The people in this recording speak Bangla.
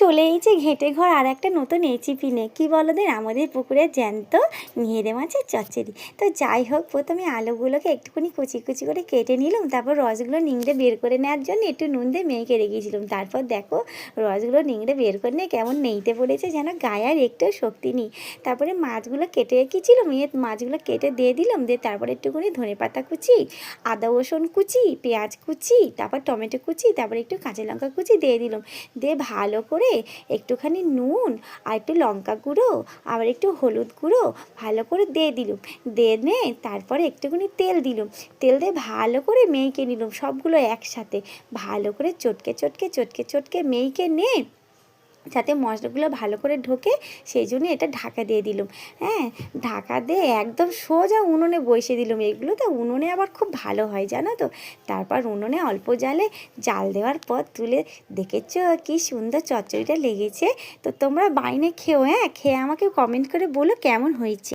চলে এসেছে ঘেঁটে ঘর আর একটা নতুন রেসিপি নিয়ে। কী বলো দিন, আমাদের পুকুরের জ্যান্ত ঘেঁড়ে মাছের চচ্চড়ি। তো যাই হোক, প্রথমে আলুগুলোকে একটুখানি কুচি কুচি করে কেটে নিলাম, তারপর রসগুলো নিংড়ে বের করে নেওয়ার জন্য একটু নুন দিয়ে মেখে রেখেছিলাম। তারপর দেখো, রসগুলো নিংড়ে বের করে নিয়ে কেমন নেইতে পড়েছে, যেন গায়ে আর একটু শক্তি নেই। তারপরে মাছগুলো কেটে রেখেছিলাম, মাছগুলো কেটে দিয়ে দিলাম, দিয়ে তারপরে একটুখানি ধনেপাতা কুচি, আদা রসুন কুচি, পেঁয়াজ কুচি, তারপর টমেটো কুচি, তারপরে একটু কাঁচা লঙ্কা কুচি দিয়ে দিলাম। দিয়ে ভালো করে একটুখানি নুন আর একটু লঙ্কা গুঁড়ো আবার একটু হলুদ গুঁড়ো ভালো করে দিয়ে দিলাম। দিয়ে নে তারপরে একটুখানি তেল দিলাম। তেল দিয়ে ভালো করে মেখে নিলাম সবগুলো একসাথে, ভালো করে চটকে চটকে চটকে চটকে মেখে নে, যাতে মশলাগুলো ভালো করে ঢোকে, সেই জন্য এটা ঢাকা দিয়ে দিলাম। হ্যাঁ, ঢাকা দিয়ে একদম সোজা উনুনে বসিয়ে দিলাম। এগুলো তো উনুনে আবার খুব ভালো হয় জানো তো। তারপর উনুনে অল্প জাল দেওয়ার পর তুলে দেখেছো কি সুন্দর চচ্চড়িটা লেগেছে। তো তোমরা বাইনে খেও, হ্যাঁ, খেয়ে আমাকে কমেন্ট করে বলো কেমন হয়েছে।